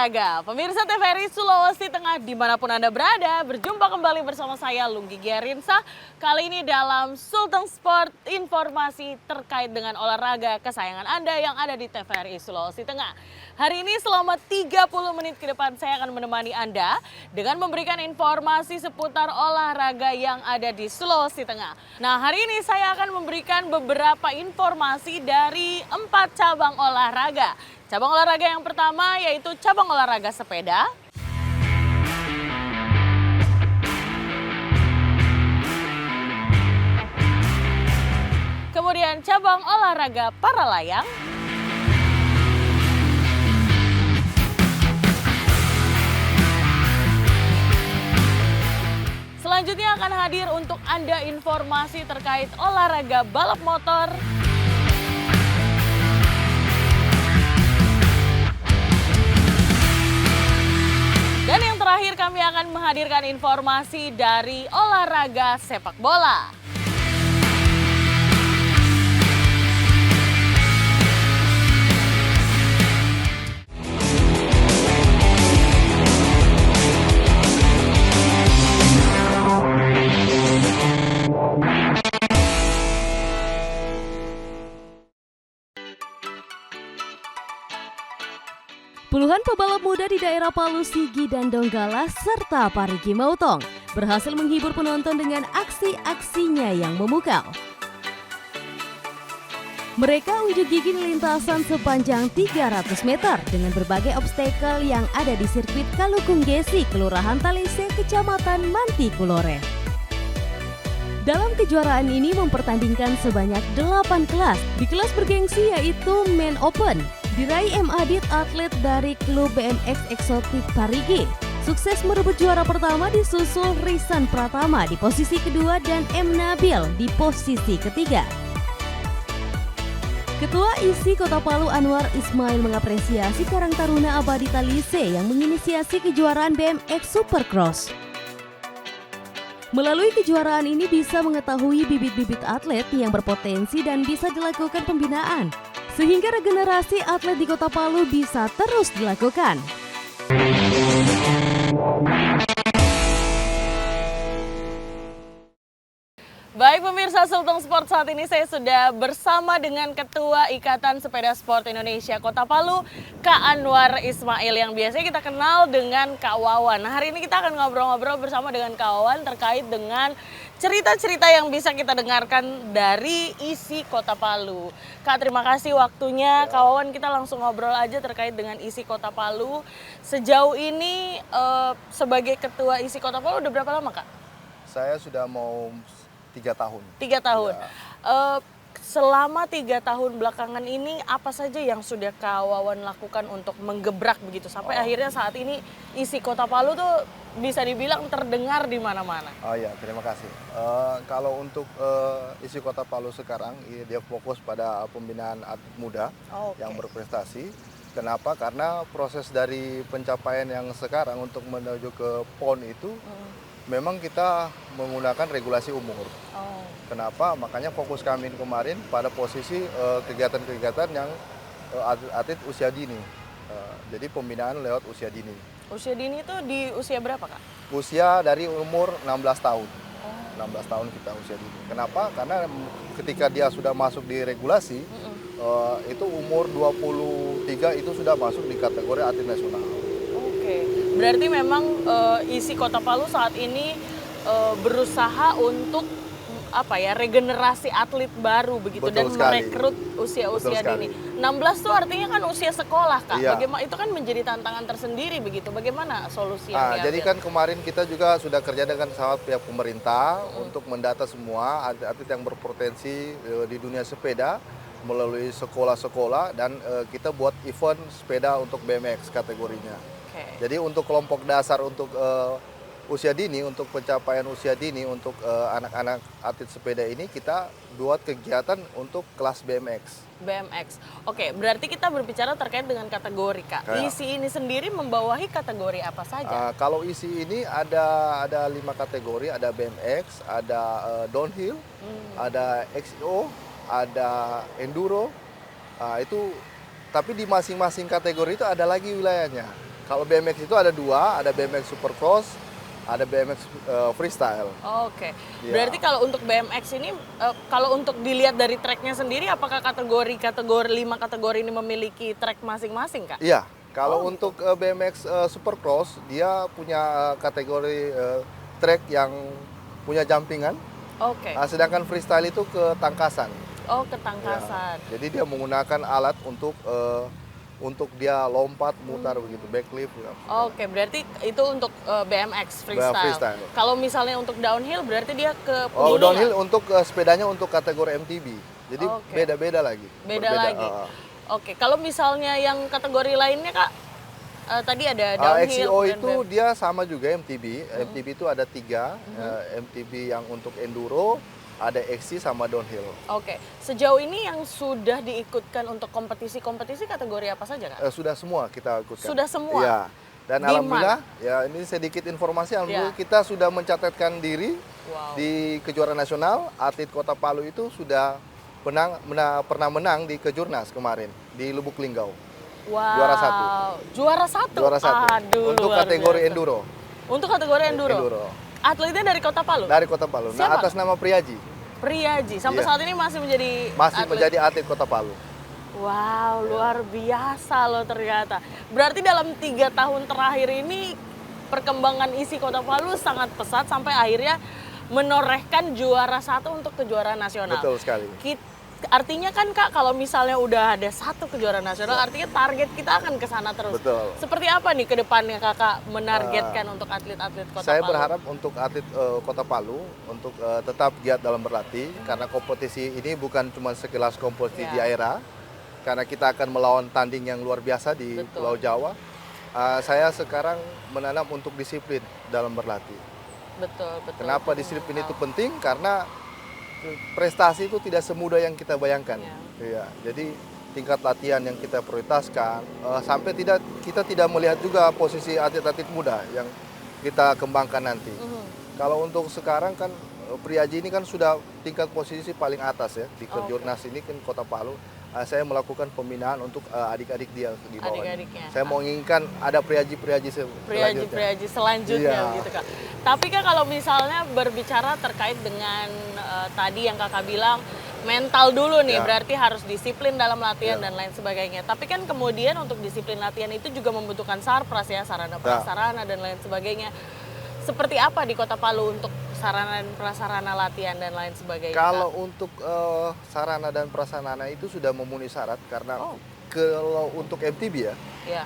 olahraga. Pemirsa TVRI Sulawesi Tengah dimanapun Anda berada, berjumpa kembali bersama saya Lunggi Giarinsa. Kali ini dalam Sultan Sport, informasi terkait dengan olahraga kesayangan Anda yang ada di TVRI Sulawesi Tengah. Hari ini selama 30 menit ke depan saya akan menemani Anda dengan memberikan informasi seputar olahraga yang ada di Sulawesi Tengah. Nah, hari ini saya akan memberikan beberapa informasi dari 4 cabang olahraga. Cabang olahraga yang pertama yaitu cabang olahraga sepeda. Kemudian cabang olahraga para layang. Selanjutnya akan hadir untuk Anda informasi terkait olahraga balap motor. Dan yang terakhir kami akan menghadirkan informasi dari olahraga sepak bola. Puluhan pebalap muda di daerah Palu, Sigi, dan Donggala, serta Parigi Mautong berhasil menghibur penonton dengan aksi-aksinya yang memukau. Mereka unjuk gigi di lintasan sepanjang 300 meter dengan berbagai obstacle yang ada di sirkuit Kalukung Gesi, Kelurahan Talise, Kecamatan Mantikulore. Dalam kejuaraan ini mempertandingkan sebanyak 8 kelas. Di kelas bergengsi yaitu Men Open, diraih M. Adit, atlet dari klub BMX Eksotik Parigi. Sukses merebut juara pertama disusul Risan Pratama di posisi kedua dan M. Nabil di posisi ketiga. Ketua ISI Kota Palu Anwar Ismail mengapresiasi Karang Taruna Abadi Talise yang menginisiasi kejuaraan BMX Supercross. Melalui kejuaraan ini bisa mengetahui bibit-bibit atlet yang berpotensi dan bisa dilakukan pembinaan, sehingga regenerasi atlet di Kota Palu bisa terus dilakukan. Baik pemirsa Sultan Sport, saat ini saya sudah bersama dengan Ketua Ikatan Sepeda Sport Indonesia Kota Palu, Kak Anwar Ismail, yang biasanya kita kenal dengan Kak Wawan. Nah, hari ini kita akan ngobrol-ngobrol bersama dengan Kak Wawan terkait dengan cerita-cerita yang bisa kita dengarkan dari isi Kota Palu. Kak, terima kasih waktunya. Kak Wawan, kita langsung ngobrol aja terkait dengan isi Kota Palu. Sejauh ini sebagai Ketua isi Kota Palu udah berapa lama, Kak? Saya sudah mau 3 tahun. 3 tahun. Ya. Selama 3 tahun belakangan ini apa saja yang sudah Kak Wawan lakukan untuk menggebrak begitu sampai akhirnya saat ini isi Kota Palu tuh bisa dibilang terdengar di mana-mana. Oh ya, terima kasih. Kalau untuk isi Kota Palu sekarang, dia fokus pada pembinaan atlet muda yang berprestasi. Kenapa? Karena proses dari pencapaian yang sekarang untuk menuju ke PON itu memang kita menggunakan regulasi umur. Kenapa? Makanya fokus kami kemarin pada posisi kegiatan-kegiatan yang atlet usia dini. Jadi pembinaan lewat usia dini. Usia dini itu di usia berapa, Kak? Usia dari umur 16 tahun. 16 tahun kita usia dini. Kenapa? Karena ketika dia sudah masuk di regulasi, itu umur 23 itu sudah masuk di kategori atlet nasional. Berarti memang isi Kota Palu saat ini berusaha untuk regenerasi atlet baru begitu. Betul dan sekali. merekrut usia-usia dini. 16 itu artinya kan usia sekolah, Kak. Iya. Bagaimana itu kan menjadi tantangan tersendiri begitu. Bagaimana solusi yang diambil? Jadi kan kemarin kita juga sudah kerja dengan sama pihak pemerintah untuk mendata semua atlet-atlet yang berpotensi di dunia sepeda melalui sekolah-sekolah dan kita buat event sepeda untuk BMX kategorinya. Jadi untuk kelompok dasar untuk usia dini, untuk pencapaian usia dini, untuk anak-anak atlet sepeda ini kita buat kegiatan untuk kelas BMX. BMX. Oke, berarti kita berbicara terkait dengan kategori, Kak. ISI ini sendiri membawahi kategori apa saja? Kalau ISI ini ada 5 kategori, ada BMX, ada downhill, ada XO, ada enduro. Itu tapi di masing-masing kategori itu ada lagi wilayahnya. Kalau BMX itu ada dua, ada BMX Supercross, ada BMX freestyle. Oke. Iya. Berarti kalau untuk BMX ini, kalau untuk dilihat dari tracknya sendiri, apakah kategori 5 kategori ini memiliki track masing-masing, Kak? Iya, kalau Oh, untuk BMX Supercross dia punya kategori track yang punya jumpingan, Oke. sedangkan freestyle itu ketangkasan. Oh, Ya, ketangkasan. jadi dia menggunakan alat untuk dia lompat mutar begitu, backlift. Ya. Oke, berarti itu untuk BMX freestyle. Freestyle. Kalau misalnya untuk downhill, berarti dia ke Oh, pemula. downhill untuk sepedanya untuk kategori MTB. Jadi Oke. beda-beda lagi. Beda Berbeda, lagi. Oke, kalau misalnya yang kategori lainnya, Kak, tadi ada downhill. XCO kemudian itu dia sama juga MTB. MTB itu ada 3, MTB yang untuk enduro, ada XC sama downhill. Oke, sejauh ini yang sudah diikutkan untuk kompetisi kategori apa saja, Kak? Sudah semua kita ikutkan. Sudah semua? Iya. Dan Di alhamdulillah, ya ini sedikit informasi, alhamdulillah kita sudah mencatatkan diri Wow. di kejuaraan nasional. Atlet Kota Palu itu sudah pernah menang di Kejurnas kemarin di Lubuk Linggau. Wow. Juara 1. Juara 1? Juara 1. Aduh, Untuk luar kategori biasa. enduro. Untuk kategori enduro? Enduro. Atletnya dari Kota Palu? Dari Kota Palu. Siapa? Nah, atas nama Priaji. Priaji, sampai Iya. saat ini masih menjadi Menjadi atlet Kota Palu. Wow, luar biasa loh ternyata. Berarti dalam 3 tahun terakhir ini perkembangan isi Kota Palu sangat pesat sampai akhirnya menorehkan juara 1 untuk kejuaraan nasional. Betul sekali. Artinya kan Kak, kalau misalnya udah ada 1 kejuaraan nasional, artinya target kita akan ke sana terus. Betul. Seperti apa nih ke depannya Kakak menargetkan untuk atlet-atlet Kota Saya Palu? berharap untuk atlet Kota Palu untuk tetap giat dalam berlatih karena kompetisi ini bukan cuma sekelas kompetisi Ya. di daerah, karena kita akan melawan tanding yang luar biasa di Betul. Pulau Jawa. Saya sekarang menanam untuk disiplin dalam berlatih. Betul. Kenapa disiplin itu penting? Karena prestasi itu tidak semudah yang kita bayangkan. Ya. Iya. Jadi tingkat latihan yang kita prioritaskan sampai kita tidak melihat juga posisi atlet-atlet muda yang kita kembangkan nanti. Kalau untuk sekarang kan Priaji ini kan sudah tingkat posisi paling atas ya di Kejurnas ini kan Kota Palu. Saya melakukan pembinaan untuk adik-adik dia di bawah. Adik-adiknya. Saya mau inginkan ada Priaji selanjutnya Iya. gitu Kak. Tapi Kak, kalau misalnya berbicara terkait dengan tadi yang Kakak bilang mental dulu nih, Ya. berarti harus disiplin dalam latihan Ya. dan lain sebagainya. Tapi kan kemudian untuk disiplin latihan itu juga membutuhkan sarpras ya, sarana prasarana dan lain sebagainya. Seperti apa di Kota Palu untuk sarana dan prasarana latihan dan lain sebagainya? Kalau Kak? untuk sarana dan prasarana itu sudah memenuhi syarat karena Oh. kalau untuk MTB ya, Ya,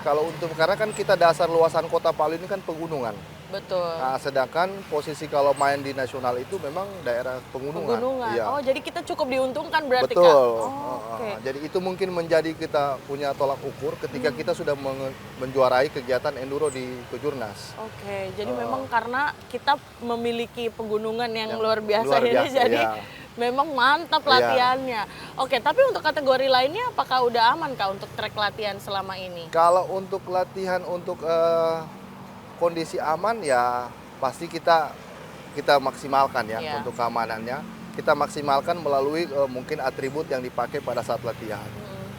karena kan kita dasar luasan Kota Palu ini kan pegunungan. betul. Nah, sedangkan posisi kalau main di nasional itu memang daerah pegunungan. Pegunungan. Iya. Oh, jadi kita cukup diuntungkan berarti Betul. Kak? Oh, oke. Jadi itu mungkin menjadi kita punya tolak ukur ketika kita sudah menjuarai kegiatan enduro di Kejurnas. Oke, jadi memang karena kita memiliki pegunungan yang luar biasa luar ini, biasa, jadi ya. memang mantap Iya. latihannya. Oke, tapi untuk kategori lainnya apakah udah aman Kak untuk track latihan selama ini? Kalau untuk latihan untuk kondisi aman ya pasti kita maksimalkan ya Iya. untuk keamanannya. Kita maksimalkan melalui mungkin atribut yang dipakai pada saat latihan.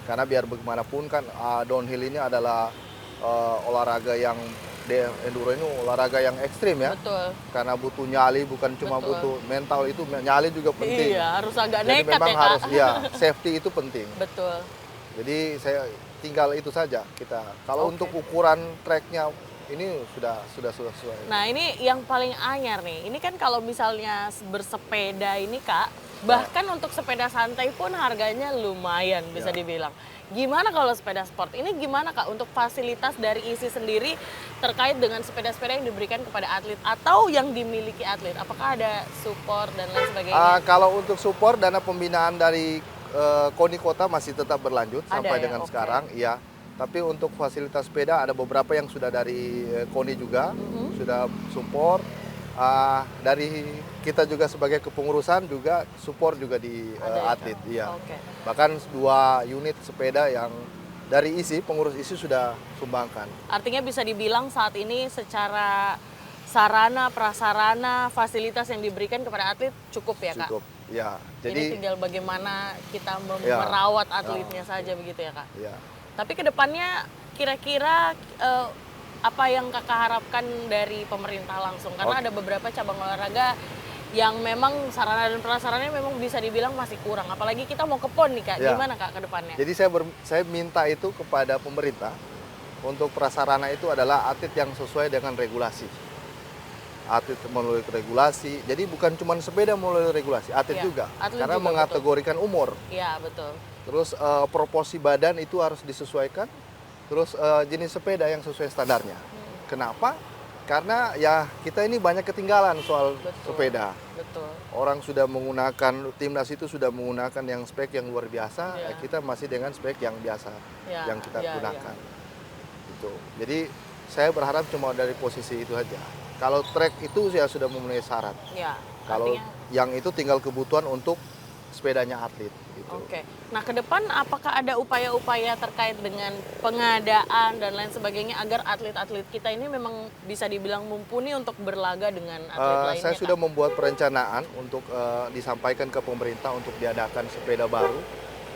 Karena biar bagaimanapun kan downhill ini adalah olahraga yang enduro ini olahraga yang ekstrim ya. Betul. Karena butuh nyali bukan cuma Betul. butuh mental, itu nyali juga penting. Iya, harus agak Jadi nekat memang ya Kak. harus ya safety itu penting. Betul. Jadi saya tinggal itu saja kita. Kalau Oke. untuk ukuran tracknya ini sudah sesuai. Nah, ini yang paling anyar nih. Ini kan kalau misalnya bersepeda ini Kak, bahkan untuk sepeda santai pun harganya lumayan bisa Ya. dibilang. Gimana kalau sepeda sport? Ini gimana Kak untuk fasilitas dari ISI sendiri terkait dengan sepeda-sepeda yang diberikan kepada atlet atau yang dimiliki atlet? Apakah ada support dan lain sebagainya? Kalau untuk support dana pembinaan dari KONI Kota masih tetap berlanjut Ada sampai ya? dengan Oke. sekarang, iya. Tapi untuk fasilitas sepeda ada beberapa yang sudah dari KONI juga sudah support. Dari kita juga sebagai kepengurusan juga support juga di Ada ya, atlet, Kak? iya. Oke. Bahkan 2 unit sepeda yang dari ISI, pengurus ISI sudah sumbangkan. Artinya bisa dibilang saat ini secara sarana, prasarana, fasilitas yang diberikan kepada atlet cukup ya Kak? Cukup, ya. Jadi Jadi, tinggal bagaimana kita Ya. merawat atletnya saja begitu ya Kak? ya. Tapi kedepannya kira-kira apa yang kakak harapkan dari pemerintah langsung? Karena ada beberapa cabang olahraga yang memang sarana dan prasarannya memang bisa dibilang masih kurang. Apalagi kita mau ke PON nih Kak, Ya. gimana Kak ke depannya? Jadi saya minta itu kepada pemerintah untuk prasarana itu adalah atlet yang sesuai dengan regulasi. Atlet melalui regulasi. Jadi bukan cuma sepeda melalui regulasi, atlet Ya, juga. atlet Karena juga, mengategorikan umur. Iya, betul. Terus proporsi badan itu harus disesuaikan. Terus jenis sepeda yang sesuai standarnya. Kenapa? Karena ya kita ini banyak ketinggalan soal Betul. sepeda. Betul. Orang sudah menggunakan, timnas itu sudah menggunakan yang spek yang luar biasa, Ya. kita masih dengan spek yang biasa Ya, yang kita ya, gunakan. Gitu. Jadi saya berharap cuma dari posisi itu aja. Kalau trek itu ya sudah memenuhi syarat. Ya, Kalau artinya yang itu tinggal kebutuhan untuk sepedanya atlet. Gitu. oke. Nah, ke depan apakah ada upaya-upaya terkait dengan pengadaan dan lain sebagainya agar atlet-atlet kita ini memang bisa dibilang mumpuni untuk berlaga dengan atlet lainnya? Saya Kak? sudah membuat perencanaan untuk disampaikan ke pemerintah untuk diadakan sepeda baru.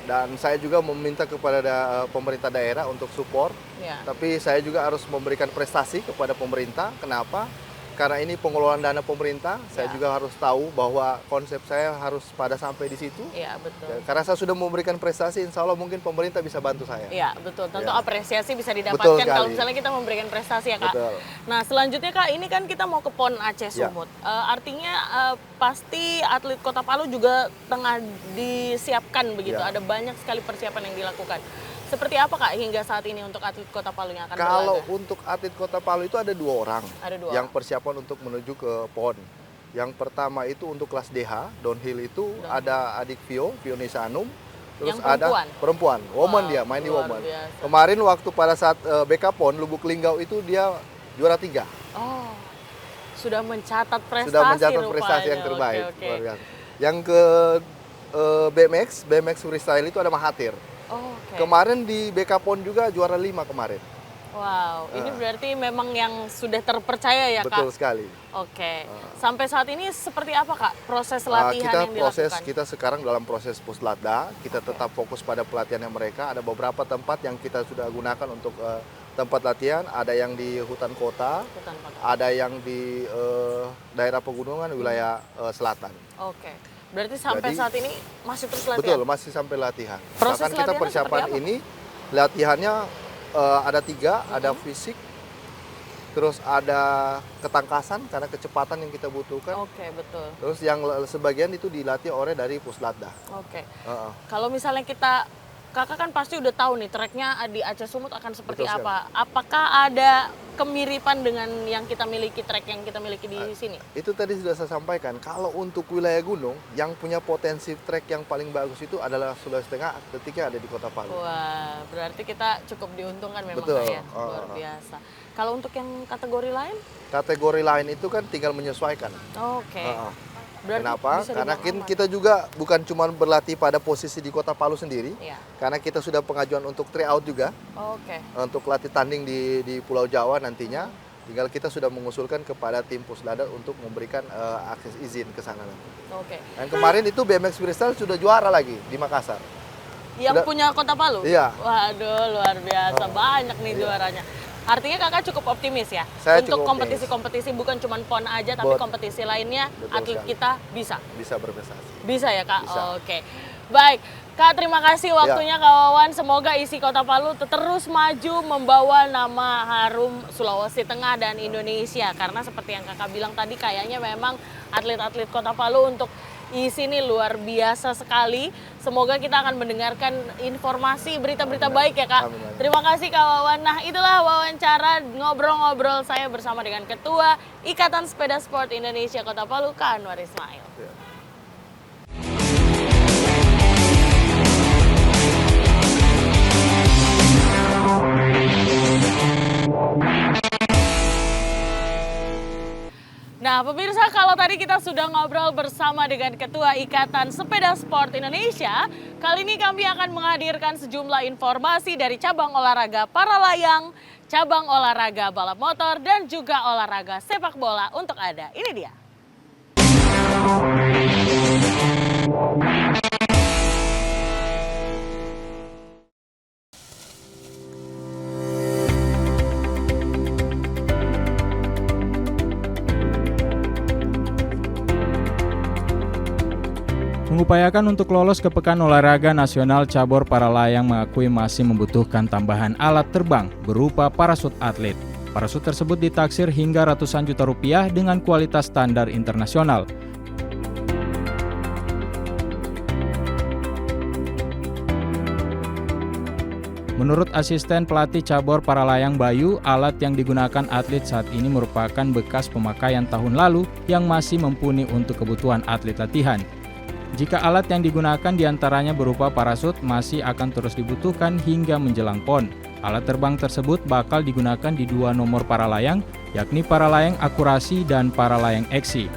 Dan saya juga meminta kepada pemerintah daerah untuk support. Ya. Tapi saya juga harus memberikan prestasi kepada pemerintah. Kenapa? Karena ini pengelolaan dana pemerintah, saya Ya. juga harus tahu bahwa konsep saya harus pada sampai di situ. Iya, betul. Ya, karena saya sudah memberikan prestasi, insya Allah mungkin pemerintah bisa bantu saya. Iya, betul. Tentu Ya. apresiasi bisa Betul didapatkan kalau sekali. misalnya kita memberikan prestasi ya, Kak. Betul. Nah, selanjutnya Kak, ini kan kita mau ke PON Aceh Ya. Sumut. Artinya pasti atlet Kota Palu juga tengah disiapkan begitu. Ya. Ada banyak sekali persiapan yang dilakukan. Seperti apa Kak hingga saat ini untuk atlet Kota Palu yang akan Kalau berlaga? untuk atlet Kota Palu itu ada 2 orang Ada 2 yang persiapan untuk menuju ke PON. Yang pertama itu untuk kelas DH, downhill itu ada adik Vio Nisanum. Terus Yang perempuan? ada perempuan, woman Wow, dia, main di luar woman. biasa. Kemarin waktu pada saat BK PON Lubuk Linggau itu dia juara 3. Oh, sudah mencatat prestasi Sudah mencatat rupanya. prestasi yang terbaik. Oke, oke. Luar biasa. Yang ke BMX freestyle itu ada Mahathir. Oh, oke. Kemarin di BK PON juga juara 5 kemarin. Wow, ini berarti memang yang sudah terpercaya ya, Betul Kak? sekali. Oke. Sampai saat ini seperti apa, Kak, proses Kita latihan yang dilakukan? kita sekarang dalam proses puslatda, kita tetap fokus pada pelatihannya mereka. Ada beberapa tempat yang kita sudah gunakan untuk tempat latihan, ada yang di hutan kota, Hutan Kota. ada yang di daerah pegunungan wilayah selatan. Oke. Berarti sampai Jadi- saat ini masih terus latihan? Betul, masih sampai latihan. Proses Bahkan kita latihannya persiapan seperti apa? ini latihannya ada 3, ada fisik, terus ada ketangkasan karena kecepatan yang kita butuhkan. Oke, betul. Terus yang sebagian itu dilatih oleh dari puslatda. Oke. Heeh. Kalau misalnya Kakak kan pasti udah tahu nih treknya di Aceh Sumut akan seperti Betul apa. Apakah ada kemiripan dengan yang kita miliki, trek yang kita miliki di sini? Itu tadi sudah saya sampaikan, kalau untuk wilayah gunung, yang punya potensi trek yang paling bagus itu adalah Sulawesi Tengah ketika ada di Kota Palu. Wah, berarti kita cukup diuntungkan memang Betul. Kak, ya. Luar biasa. Kalau untuk yang kategori lain? Kategori lain itu kan tinggal menyesuaikan. Oke. Heeh. Berarti Kenapa? bisa Karena dibilang aman. kita juga bukan cuma berlatih pada posisi di Kota Palu sendiri, Iya. karena kita sudah pengajuan untuk tryout juga, Oke. untuk latih tanding di Pulau Jawa nantinya. Tinggal kita sudah mengusulkan kepada tim Pusdada untuk memberikan akses izin ke sana nanti. Oke. Dan kemarin itu BMX freestyle sudah juara lagi di Makassar. Yang Sudah- punya Kota Palu? Iya. Waduh, luar biasa. Oh, Banyak nih iya. juaranya. Artinya kakak cukup optimis ya? Saya Untuk cukup kompetisi-kompetisi bukan cuma PON aja, tapi Betul. kompetisi lainnya Betul atlet sekali. kita bisa? Bisa berprestasi. Bisa ya Kak? Bisa. Oke. Baik, Kak terima kasih waktunya Kak Wawan. Semoga isi Kota Palu terus maju membawa nama harum Sulawesi Tengah dan Indonesia. Karena seperti yang Kakak bilang tadi kayaknya memang atlet-atlet Kota Palu untuk isi ini luar biasa sekali. Semoga kita akan mendengarkan informasi berita-berita baik ya Kak. Amin, amin. Terima kasih Kak Wawan. Nah itulah wawancara ngobrol-ngobrol saya bersama dengan Ketua Ikatan Sepeda Sport Indonesia Kota Palu, Kak Anwar Ismail. Ya. Nah, pemirsa, kalau tadi kita sudah ngobrol bersama dengan Ketua Ikatan Sepeda Sport Indonesia, kali ini kami akan menghadirkan sejumlah informasi dari cabang olahraga para layang, cabang olahraga balap motor, dan juga olahraga sepak bola untuk Anda. Ini dia. Mengupayakan untuk lolos ke Pekan Olahraga Nasional, cabur para layang mengakui masih membutuhkan tambahan alat terbang berupa parasut atlet. Parasut tersebut ditaksir hingga ratusan juta rupiah dengan kualitas standar internasional. Menurut asisten pelatih cabur para layang Bayu, alat yang digunakan atlet saat ini merupakan bekas pemakaian tahun lalu yang masih mumpuni untuk kebutuhan atlet latihan. Jika alat yang digunakan diantaranya berupa parasut, masih akan terus dibutuhkan hingga menjelang PON. Alat terbang tersebut bakal digunakan di 2 nomor para layang, yakni para layang akurasi dan para layang eksi.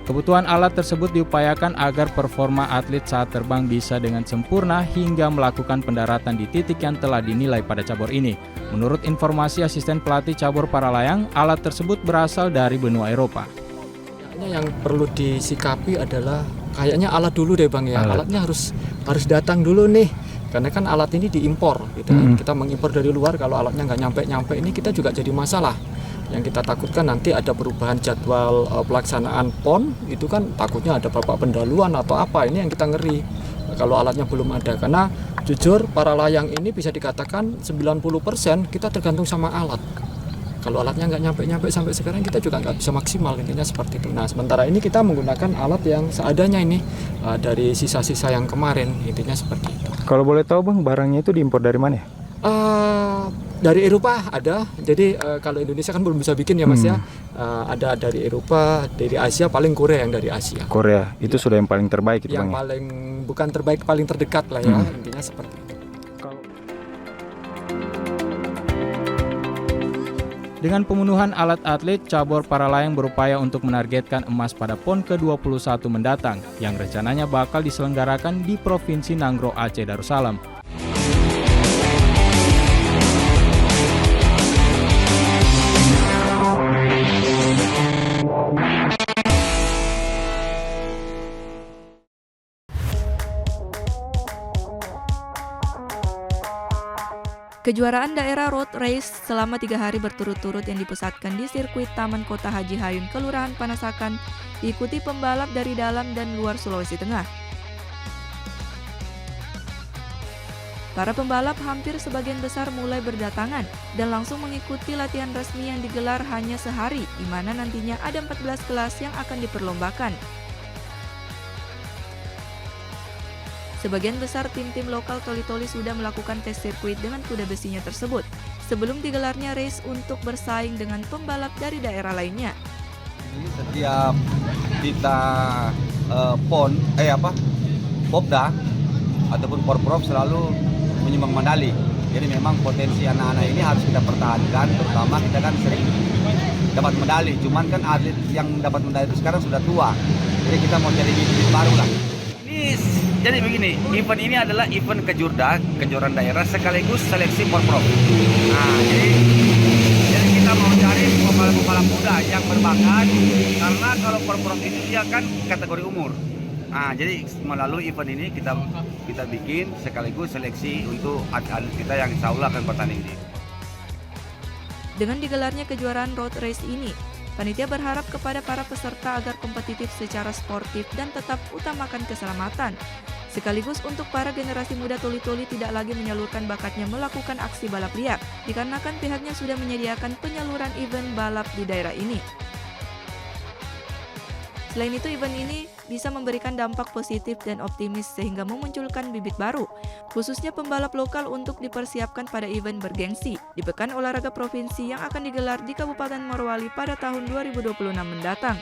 Kebutuhan alat tersebut diupayakan agar performa atlet saat terbang bisa dengan sempurna hingga melakukan pendaratan di titik yang telah dinilai pada cabur ini. Menurut informasi asisten pelatih cabur para layang, alat tersebut berasal dari benua Eropa. Yang perlu disikapi adalah kayaknya alat dulu deh Bang ya. Alatnya harus datang dulu nih. Karena kan alat ini diimpor gitu. Kita mengimpor dari luar, kalau alatnya nggak nyampe ini kita juga jadi masalah. Yang kita takutkan nanti ada perubahan jadwal pelaksanaan PON, itu kan takutnya ada babak pendahuluan atau apa. Ini yang kita ngeri kalau alatnya belum ada. Karena jujur para layang ini bisa dikatakan 90% kita tergantung sama alat. Kalau alatnya nggak nyampe sampai sekarang, kita juga nggak bisa maksimal, intinya seperti itu. Nah, sementara ini kita menggunakan alat yang seadanya ini dari sisa-sisa yang kemarin, intinya seperti itu. Kalau boleh tahu Bang, barangnya itu diimpor dari mana ya? Dari Eropa ada, jadi kalau Indonesia kan belum bisa bikin ya Mas ya. Ada dari Eropa, dari Asia, paling Korea yang dari Asia. Korea, itu sudah yang paling terbaik itu Yang Bang? paling, bukan terbaik, paling terdekat lah ya, intinya seperti itu. Dengan pemenuhan alat atlet, cabur para layang berupaya untuk menargetkan emas pada PON ke-21 mendatang, yang rencananya bakal diselenggarakan di Provinsi Nanggro Aceh Darussalam. Kejuaraan daerah road race selama 3 hari berturut-turut yang dipusatkan di sirkuit Taman Kota Haji Hayun, Kelurahan Panasakan, diikuti pembalap dari dalam dan luar Sulawesi Tengah. Para pembalap hampir sebagian besar mulai berdatangan dan langsung mengikuti latihan resmi yang digelar hanya sehari, di mana nantinya ada 14 kelas yang akan diperlombakan. Sebagian besar tim-tim lokal toli-toli sudah melakukan tes sirkuit dengan kuda besinya tersebut sebelum digelarnya race untuk bersaing dengan pembalap dari daerah lainnya. Ini setiap kita Popda ataupun Porprov selalu menyumbang medali. Jadi memang potensi anak-anak ini harus kita pertahankan, terutama kita kan sering dapat medali. Cuman kan atlet yang dapat medali itu sekarang sudah tua. Jadi kita mau cari bibit baru lah. Jadi begini, event ini adalah event kejuaraan daerah sekaligus seleksi Porprov. Nah, jadi kita mau cari pembalap-pembalap muda yang berbakat, karena kalau Porprov itu dia kan kategori umur. Nah, jadi melalui event ini kita bikin sekaligus seleksi untuk atlet kita yang insya Allah akan bertanding di. Dengan digelarnya kejuaraan road race ini, panitia berharap kepada para peserta agar kompetitif secara sportif dan tetap utamakan keselamatan. Sekaligus untuk para generasi muda toli-toli tidak lagi menyalurkan bakatnya melakukan aksi balap liar, dikarenakan pihaknya sudah menyediakan penyaluran event balap di daerah ini. Selain itu, event ini bisa memberikan dampak positif dan optimis sehingga memunculkan bibit baru, khususnya pembalap lokal untuk dipersiapkan pada event bergengsi di Pekan Olahraga Provinsi yang akan digelar di Kabupaten Morowali pada tahun 2026 mendatang.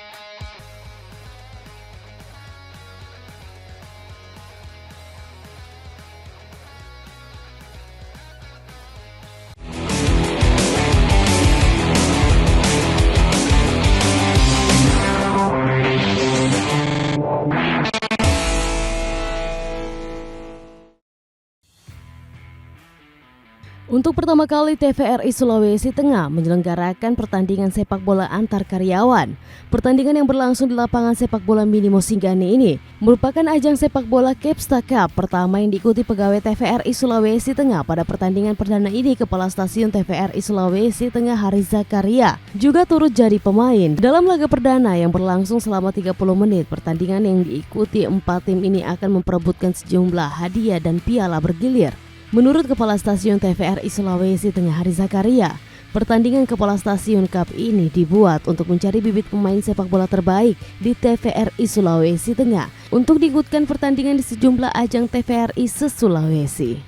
Untuk pertama kali TVRI Sulawesi Tengah menyelenggarakan pertandingan sepak bola antar karyawan. Pertandingan yang berlangsung di lapangan sepak bola Minimo Singgani ini merupakan ajang sepak bola Kepsta Cup pertama yang diikuti pegawai TVRI Sulawesi Tengah. Pada pertandingan perdana ini, Kepala Stasiun TVRI Sulawesi Tengah Hari Zakaria juga turut jadi pemain. Dalam laga perdana yang berlangsung selama 30 menit, pertandingan yang diikuti 4 tim ini akan memperebutkan sejumlah hadiah dan piala bergilir. Menurut Kepala Stasiun TVRI Sulawesi Tengah Hari Zakaria, pertandingan Kepala Stasiun Cup ini dibuat untuk mencari bibit pemain sepak bola terbaik di TVRI Sulawesi Tengah untuk diikutkan pertandingan di sejumlah ajang TVRI se-Sulawesi.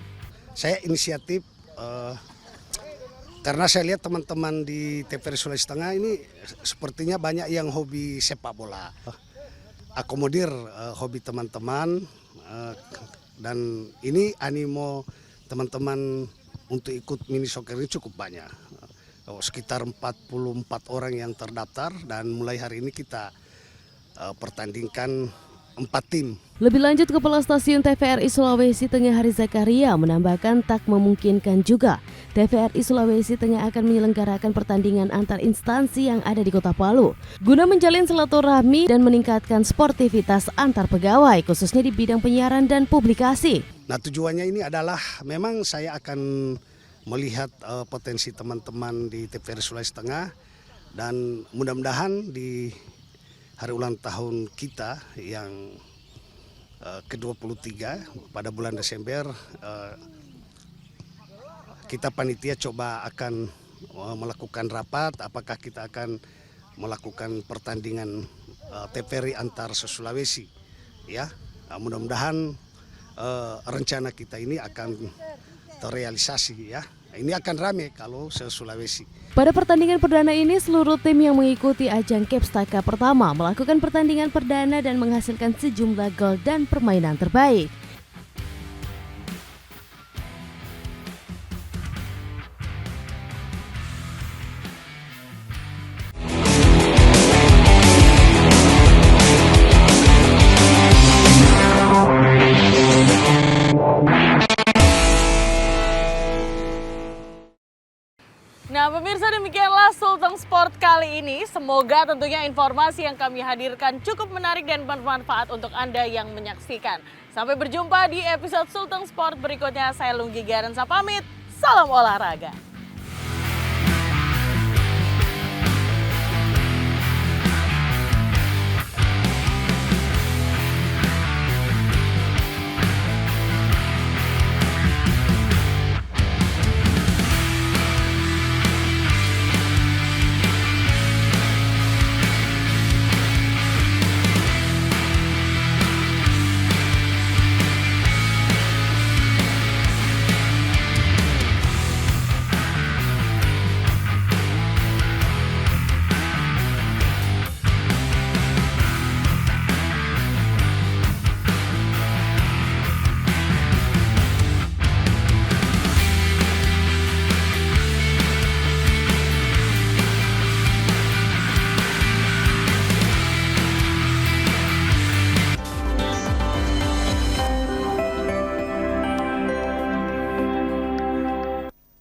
Saya inisiatif karena saya lihat teman-teman di TVRI Sulawesi Tengah ini sepertinya banyak yang hobi sepak bola. Akomodir hobi teman-teman dan ini animo teman-teman untuk ikut mini soccer ini cukup banyak. Sekitar 44 orang yang terdaftar dan mulai hari ini kita pertandingkan 4 tim. Lebih lanjut, Kepala Stasiun TVRI Sulawesi Tengah Hari Zakaria menambahkan tak memungkinkan juga TVRI Sulawesi Tengah akan menyelenggarakan pertandingan antar instansi yang ada di Kota Palu guna menjalin silaturahmi dan meningkatkan sportivitas antar pegawai khususnya di bidang penyiaran dan publikasi. Nah, tujuannya ini adalah memang saya akan melihat potensi teman-teman di TVRI Sulawesi Tengah dan mudah-mudahan di hari ulang tahun kita yang ke-23 pada bulan Desember kita panitia coba akan melakukan rapat apakah kita akan melakukan pertandingan TVRI antar se-Sulawesi ya. Mudah-mudahan rencana kita ini akan terrealisasi ya. Ini akan ramai kalau se-Sulawesi. Pada pertandingan perdana ini, seluruh tim yang mengikuti ajang Kepsta Cup pertama melakukan pertandingan perdana dan menghasilkan sejumlah gol dan permainan terbaik. Nah pemirsa, demikianlah Sultan Sport kali ini. Semoga tentunya informasi yang kami hadirkan cukup menarik dan bermanfaat untuk Anda yang menyaksikan. Sampai berjumpa di episode Sultan Sport berikutnya. Saya Lunggi Garensa pamit. Salam olahraga.